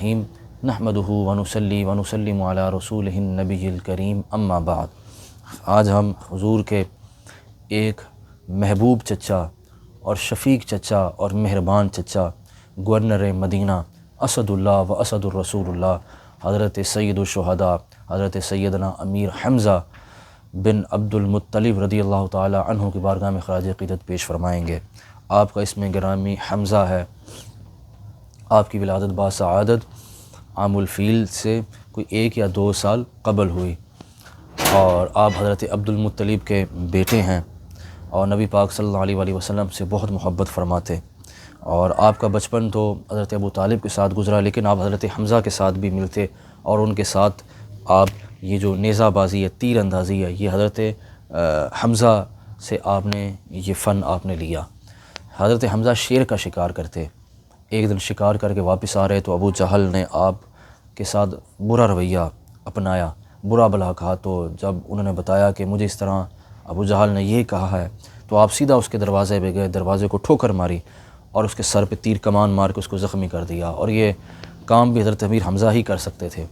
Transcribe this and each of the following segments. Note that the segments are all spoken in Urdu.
الرحیم نحمدہ ونصلی ونسلم علی رسولہ النبی الکریم اما بعد۔ آج ہم حضور کے ایک محبوب چچا اور شفیق چچا اور مہربان چچا گورنر مدینہ اسد اللہ و اسد الرسول اللہ حضرت سید الشہداء حضرت سیدنا امیر حمزہ بن عبد المطلب رضی اللہ تعالی عنہ کی بارگاہ میں خراج عقیدت پیش فرمائیں گے۔ آپ کا اسم گرامی حمزہ ہے۔ آپ کی ولادت باسعادت عام الفیل سے کوئی 1 یا 2 سال قبل ہوئی، اور آپ حضرت عبد المطلب کے بیٹے ہیں اور نبی پاک صلی اللہ علیہ وآلہ وسلم سے بہت محبت فرماتے، اور آپ کا بچپن تو حضرت ابو طالب کے ساتھ گزرا، لیکن آپ حضرت حمزہ کے ساتھ بھی ملتے اور ان کے ساتھ آپ یہ جو نیزہ بازی ہے، تیر اندازی ہے، یہ حضرت حمزہ سے آپ نے یہ فن آپ نے لیا۔ حضرت حمزہ شیر کا شکار کرتے۔ ایک دن شکار کر کے واپس آ رہے تو ابو جہل نے آپ کے ساتھ برا رویہ اپنایا، برا بھلا کہا۔ تو جب انہوں نے بتایا کہ مجھے اس طرح ابو جہل نے یہ کہا ہے، تو آپ سیدھا اس کے دروازے پہ گئے، دروازے کو ٹھوکر ماری اور اس کے سر پہ تیر کمان مار کے اس کو زخمی کر دیا، اور یہ کام بھی حضرت امیر حمزہ ہی کر سکتے تھے،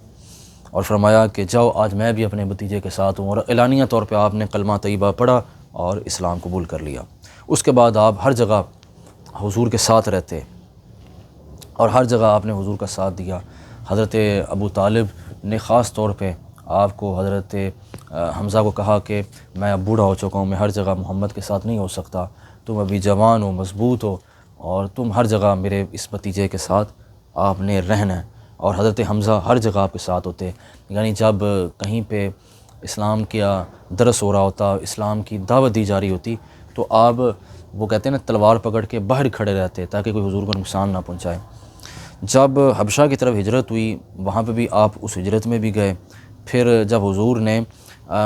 اور فرمایا کہ جاؤ آج میں بھی اپنے بھتیجے کے ساتھ ہوں، اور اعلانیہ طور پہ آپ نے کلمہ طیبہ پڑھا اور اسلام قبول کر لیا۔ اس کے بعد آپ ہر جگہ حضور کے ساتھ رہتے اور ہر جگہ آپ نے حضور کا ساتھ دیا۔ حضرت ابو طالب نے خاص طور پہ آپ کو حضرت حمزہ کو کہا کہ میں اب بوڑھا ہو چکا ہوں، میں ہر جگہ محمد کے ساتھ نہیں ہو سکتا، تم ابھی جوان ہو، مضبوط ہو، اور تم ہر جگہ میرے اس بھتیجے کے ساتھ آپ نے رہنا ہے۔ اور حضرت حمزہ ہر جگہ آپ کے ساتھ ہوتے، یعنی جب کہیں پہ اسلام کا درس ہو رہا ہوتا، اسلام کی دعوت دی جا رہی ہوتی، تو آپ وہ کہتے ہیں نا تلوار پکڑ کے باہر کھڑے رہتے تاکہ کوئی حضور کو نقصان نہ پہنچائے۔ جب حبشہ کی طرف ہجرت ہوئی، وہاں پہ بھی آپ اس ہجرت میں بھی گئے۔ پھر جب حضور نے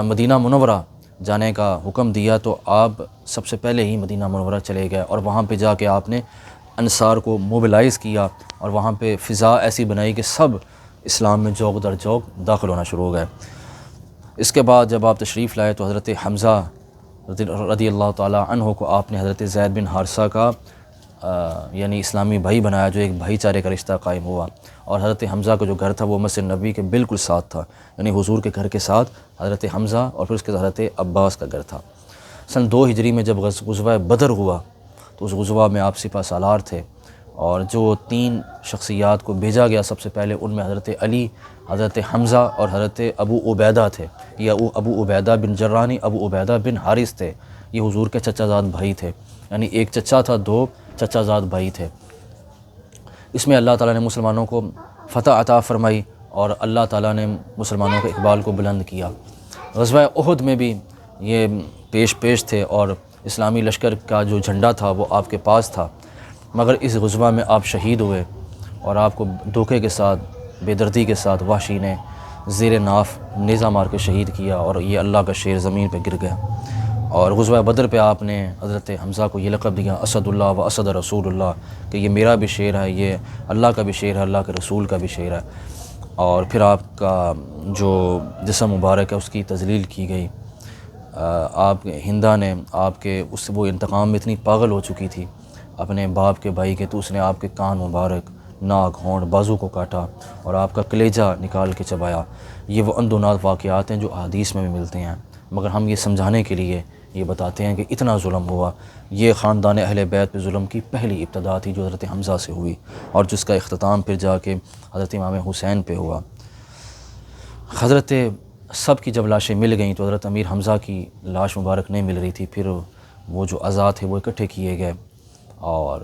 مدینہ منورہ جانے کا حکم دیا تو آپ سب سے پہلے ہی مدینہ منورہ چلے گئے، اور وہاں پہ جا کے آپ نے انصار کو موبلائز کیا، اور وہاں پہ فضا ایسی بنائی کہ سب اسلام میں جوق در جوق داخل ہونا شروع ہو گئے۔ اس کے بعد جب آپ تشریف لائے تو حضرت حمزہ رضی اللہ تعالیٰ عنہ کو آپ نے حضرت زید بن حارثہ کا یعنی اسلامی بھائی بنایا، جو ایک بھائی چارے کا رشتہ قائم ہوا، اور حضرت حمزہ کا جو گھر تھا وہ مسجد نبوی کے بالکل ساتھ تھا، یعنی حضور کے گھر کے ساتھ حضرت حمزہ اور پھر اس کے حضرت عباس کا گھر تھا۔ سن 2 ہجری میں جب غزوہ بدر ہوا تو اس غزوہ میں آپ سپہ سالار تھے، اور جو 3 شخصیات کو بھیجا گیا سب سے پہلے ان میں حضرت علی، حضرت حمزہ اور حضرت ابو عبیدہ تھے۔ یہ ابو عبیدہ بن جراح نہیں، ابو عبیدہ بن حارث تھے، یہ حضور کے چچا زاد بھائی تھے، یعنی ایک چچا تھا، 2 چچا زاد بھائی تھے۔ اس میں اللہ تعالیٰ نے مسلمانوں کو فتح عطا فرمائی، اور اللہ تعالیٰ نے مسلمانوں کے اقبال کو بلند کیا۔ غزوہ احد میں بھی یہ پیش تھے، اور اسلامی لشکر کا جو جھنڈا تھا وہ آپ کے پاس تھا، مگر اس غزوہ میں آپ شہید ہوئے، اور آپ کو دھوکے کے ساتھ، بے دردی کے ساتھ وحشی نے زیر ناف نیزہ مار کے شہید کیا، اور یہ اللہ کا شیر زمین پہ گر گیا۔ اور غزوہ بدر پہ آپ نے حضرت حمزہ کو یہ لقب دیا اسد اللہ و اسد رسول اللہ، کہ یہ میرا بھی شیر ہے، یہ اللہ کا بھی شیر ہے، اللہ کے رسول کا بھی شیر ہے۔ اور پھر آپ کا جو جسم مبارک ہے اس کی تذلیل کی گئی۔ آپ ہندہ نے آپ کے اس وہ انتقام میں اتنی پاگل ہو چکی تھی اپنے باپ کے بھائی کے، تو اس نے آپ کے کان مبارک، ناک، ہونٹ، بازو کو کاٹا اور آپ کا کلیجہ نکال کے چبایا۔ یہ وہ اندونات واقعات ہیں جو احادیث میں بھی ملتے ہیں، مگر ہم یہ سمجھانے کے لیے یہ بتاتے ہیں کہ اتنا ظلم ہوا۔ یہ خاندان اہل بیت پہ ظلم کی پہلی ابتدا تھی جو حضرت حمزہ سے ہوئی، اور جس کا اختتام پھر جا کے حضرت امام حسین پہ ہوا۔ حضرت سب کی جب لاشیں مل گئیں تو حضرت امیر حمزہ کی لاش مبارک نہیں مل رہی تھی، پھر وہ جو اعضاء تھے وہ اکٹھے کیے گئے، اور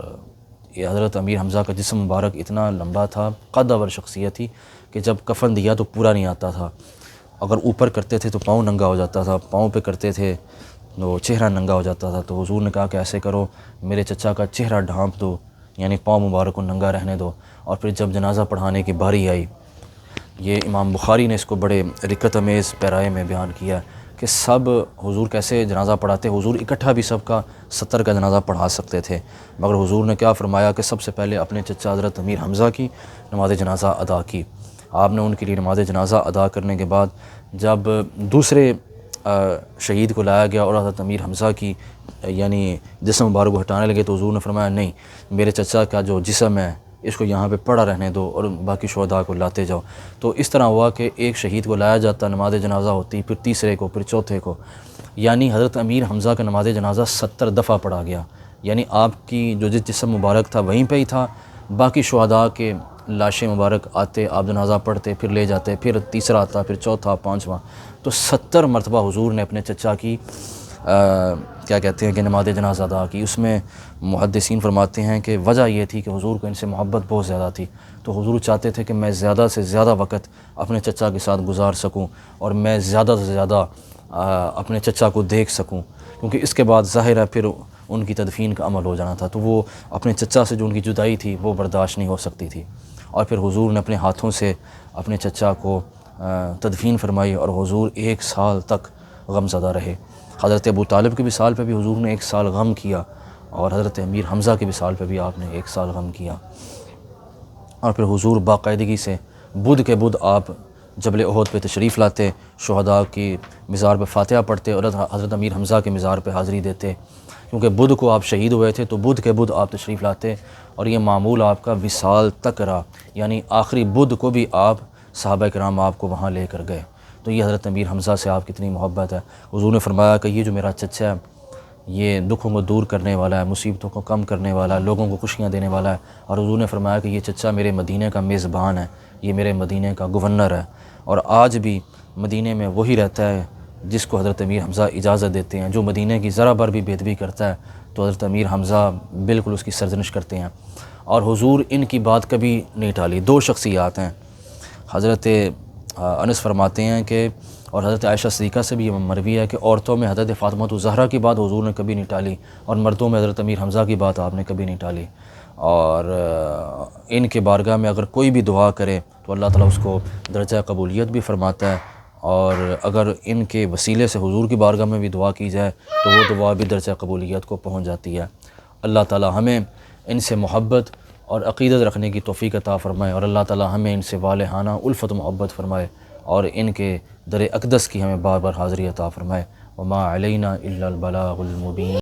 یہ حضرت امیر حمزہ کا جسم مبارک اتنا لمبا تھا، قد اور شخصیت تھی کہ جب کفن دیا تو پورا نہیں آتا تھا، اگر اوپر کرتے تھے تو پاؤں ننگا ہو جاتا تھا، پاؤں پہ کرتے تھے وہ چہرہ ننگا ہو جاتا تھا۔ تو حضور نے کہا کہ ایسے کرو، میرے چچا کا چہرہ ڈھانپ دو، یعنی پاؤں مبارک کو ننگا رہنے دو۔ اور پھر جب جنازہ پڑھانے کی باری آئی، یہ امام بخاری نے اس کو بڑے رکت امیز پیرائے میں بیان کیا کہ سب حضور کیسے جنازہ پڑھاتے، حضور اکٹھا بھی سب کا 70 کا جنازہ پڑھا سکتے تھے، مگر حضور نے کیا فرمایا کہ سب سے پہلے اپنے چچا حضرت امیر حمزہ کی نماز جنازہ ادا کی۔ آپ نے ان کے لیے نماز جنازہ ادا کرنے کے بعد جب دوسرے شہید کو لایا گیا اور حضرت امیر حمزہ کی یعنی جسم مبارک کو ہٹانے لگے تو حضور نے فرمایا نہیں، میرے چچا کا جو جسم ہے اس کو یہاں پہ پڑا رہنے دو اور باقی شہداء کو لاتے جاؤ۔ تو اس طرح ہوا کہ ایک شہید کو لایا جاتا، نماز جنازہ ہوتی، پھر تیسرے کو، پھر چوتھے کو، یعنی حضرت امیر حمزہ کا نماز جنازہ 70 دفعہ پڑھا گیا۔ یعنی آپ کی جو جسم مبارک تھا وہیں پہ ہی تھا، باقی شہداء کے لاشیں مبارک آتے، آپ جنازہ پڑھتے، پھر لے جاتے، پھر تیسرا آتا، پھر چوتھا، پانچواں، تو 70 مرتبہ حضور نے اپنے چچا کی کیا کہتے ہیں کہ نماز جنازہ ادا کی۔ اس میں محدثین فرماتے ہیں کہ وجہ یہ تھی کہ حضور کو ان سے محبت بہت زیادہ تھی، تو حضور چاہتے تھے کہ میں زیادہ سے زیادہ وقت اپنے چچا کے ساتھ گزار سکوں اور میں زیادہ سے زیادہ اپنے چچا کو دیکھ سکوں، کیونکہ اس کے بعد ظاہر ہے پھر ان کی تدفین کا عمل ہو جانا تھا، تو وہ اپنے چچا سے جو ان کی جدائی تھی وہ برداشت نہیں ہو سکتی تھی، اور پھر حضور نے اپنے ہاتھوں سے اپنے چچا کو تدفین فرمائی، اور حضور 1 سال تک غم زدہ رہے۔ حضرت ابو طالب کے وصال پہ بھی حضور نے 1 سال غم کیا، اور حضرت امیر حمزہ کے وصال پہ بھی آپ نے 1 سال غم کیا، اور پھر حضور باقاعدگی سے بدھ کے بدھ آپ جبل احد پہ تشریف لاتے، شہداء کی مزار پہ فاتحہ پڑھتے اور حضرت امیر حمزہ کے مزار پہ حاضری دیتے، کیونکہ بدھ کو آپ شہید ہوئے تھے، تو بدھ کے بدھ آپ تشریف لاتے، اور یہ معمول آپ کا وصال تک رہا، یعنی آخری بدھ کو بھی آپ صحابہ کرام آپ کو وہاں لے کر گئے۔ تو یہ حضرت امیر حمزہ سے آپ کتنی محبت ہے۔ حضور نے فرمایا کہ یہ جو میرا چچا ہے یہ دکھوں کو دور کرنے والا ہے، مصیبتوں کو کم کرنے والا ہے، لوگوں کو خوشیاں دینے والا ہے، اور حضور نے فرمایا کہ یہ چچا میرے مدینے کا میزبان ہے، یہ میرے مدینے کا گورنر ہے، اور آج بھی مدینے میں وہی رہتا ہے جس کو حضرت امیر حمزہ اجازت دیتے ہیں۔ جو مدینے کی ذرا بھر بھی بے ادبی کرتا ہے تو حضرت امیر حمزہ بالکل اس کی سرزنش کرتے ہیں، اور حضور ان کی بات کبھی نہیں ٹالی۔ 2 شخصیات ہیں، حضرت انس فرماتے ہیں کہ، اور حضرت عائشہ صدیقہ سے بھی یہ مروی ہے کہ عورتوں میں حضرت فاطمہ الزہرا کی بات حضور نے کبھی نہیں ٹالی، اور مردوں میں حضرت امیر حمزہ کی بات آپ نے کبھی نہیں ٹالی، اور ان کے بارگاہ میں اگر کوئی بھی دعا کرے تو اللہ تعالیٰ اس کو درجہ قبولیت بھی فرماتا ہے، اور اگر ان کے وسیلے سے حضور کی بارگاہ میں بھی دعا کی جائے تو وہ دعا بھی درجہ قبولیت کو پہنچ جاتی ہے۔ اللہ تعالیٰ ہمیں ان سے محبت اور عقیدت رکھنے کی توفیق عطا فرمائے، اور اللہ تعالیٰ ہمیں ان سے والہانہ الفت و محبت فرمائے، اور ان کے در اقدس کی ہمیں بار بار حاضری عطا فرمائے۔ وما علینا الا البلاغ المبین۔